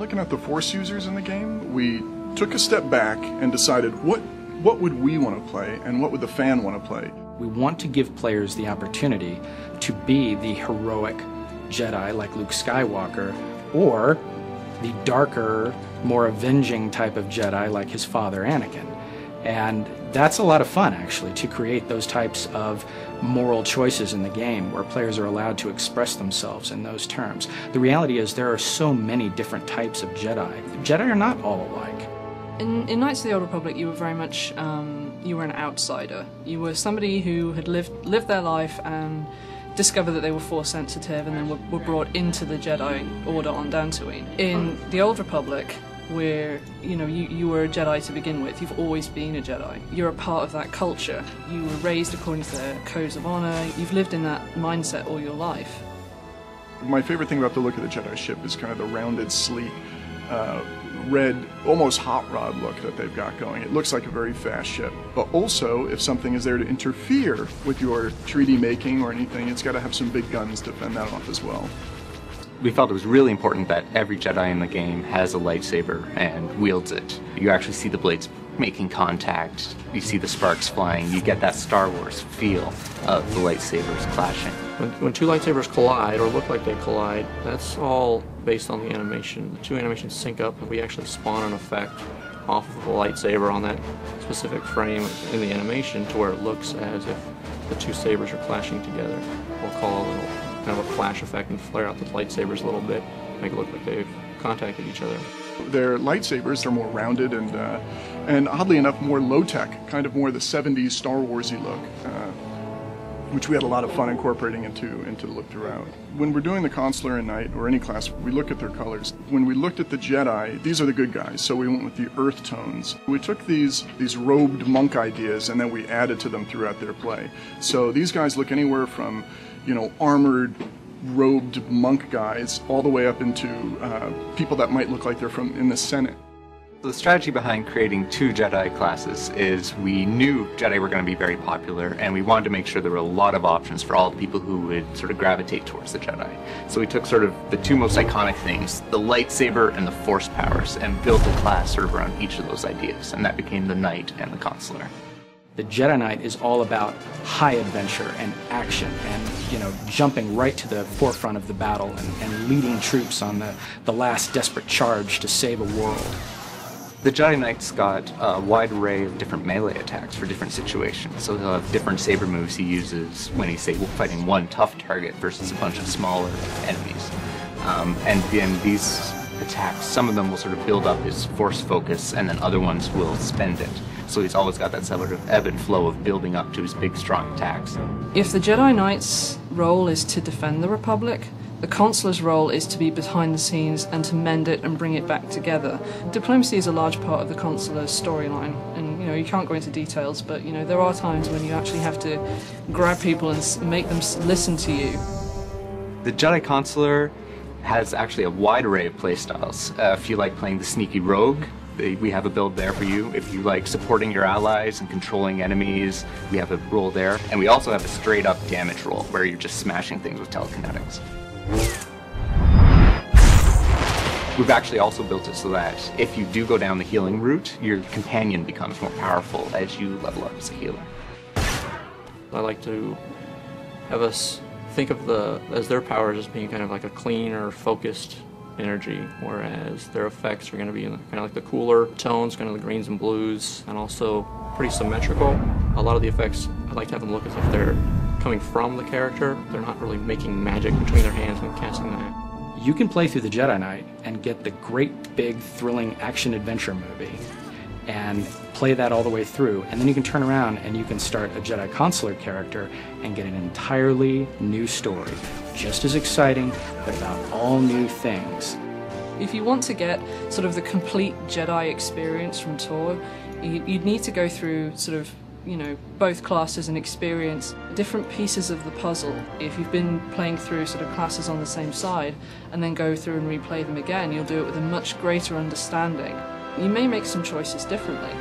looking at the Force users in the game, we took a step back and decided what would we want to play and what would the fan want to play. We want to give players the opportunity to be the heroic Jedi like Luke Skywalker, or the darker, more avenging type of Jedi like his father Anakin. And that's a lot of fun, actually, to create those types of moral choices in the game where players are allowed to express themselves in those terms. The reality is there are so many different types of Jedi. Jedi are not all alike. In Knights of the Old Republic, you were very much, you were an outsider. You were somebody who had lived their life and discovered that they were Force sensitive, and then were brought into the Jedi Order on Dantooine. In the Old Republic, where you were a Jedi to begin with, you've always been a Jedi. You're a part of that culture. You were raised according to their codes of honor. You've lived in that mindset all your life. My favorite thing about the look of the Jedi ship is kind of the rounded, sleek, red, almost hot rod look that they've got going. It looks like a very fast ship. But also, if something is there to interfere with your 3D making or anything, it's got to have some big guns to fend that off as well. We felt it was really important that every Jedi in the game has a lightsaber and wields it. You actually see the blades making contact, you see the sparks flying, you get that Star Wars feel of the lightsabers clashing. When two lightsabers collide, or look like they collide, that's all based on the animation. The two animations sync up and we actually spawn an effect off of the lightsaber on that specific frame in the animation to where it looks as if the two sabers are clashing together. We'll call a little kind of a flash effect and flare out the lightsabers a little bit, make it look like they've contacted each other. Their lightsabers are more rounded and oddly enough more low-tech, kind of more the 70s Star Warsy look, which we had a lot of fun incorporating into the look throughout. When we're doing the Consular and Knight, or any class, we look at their colors. When we looked at the Jedi, these are the good guys, so we went with the earth tones. We took these robed monk ideas and then we added to them throughout their play. So these guys look anywhere from, armored, robed monk guys all the way up into people that might look like they're from in the Senate. The strategy behind creating two Jedi classes is we knew Jedi were going to be very popular, and we wanted to make sure there were a lot of options for all the people who would sort of gravitate towards the Jedi. So we took sort of the two most iconic things, the lightsaber and the Force powers, and built a class sort of around each of those ideas, and that became the Knight and the Consular. The Jedi Knight is all about high adventure and action and, jumping right to the forefront of the battle and leading troops on the last desperate charge to save a world. The Jedi Knight's got a wide array of different melee attacks for different situations. So he'll have different saber moves he uses when he's, say, fighting one tough target versus a bunch of smaller enemies. And then these attacks, some of them will sort of build up his Force focus, and then other ones will spend it. So he's always got that sort of ebb and flow of building up to his big, strong attacks. If the Jedi Knight's role is to defend the Republic, the Consular's role is to be behind the scenes and to mend it and bring it back together. Diplomacy is a large part of the Consular's storyline, and you can't go into details, but there are times when you actually have to grab people and make them listen to you. The Jedi Consular has actually a wide array of playstyles. If you like playing the sneaky rogue, we have a build there for you. If you like supporting your allies and controlling enemies, we have a role there. And we also have a straight up damage role where you're just smashing things with telekinetics. We've actually also built it so that if you do go down the healing route, your companion becomes more powerful as you level up as a healer. I like to have us think of their powers as being kind of like a clean or focused energy, whereas their effects are going to be in kind of like the cooler tones, kind of the greens and blues, and also pretty symmetrical. A lot of the effects, I like to have them look as if they're coming from the character. They're not really making magic between their hands when casting that. You can play through the Jedi Knight and get the great, big, thrilling action-adventure movie and play that all the way through, and then you can turn around and you can start a Jedi Consular character and get an entirely new story, just as exciting, but about all new things. If you want to get sort of the complete Jedi experience from Tor, you'd need to go through sort of both classes and experience different pieces of the puzzle. If you've been playing through sort of classes on the same side and then go through and replay them again, you'll do it with a much greater understanding. You may make some choices differently.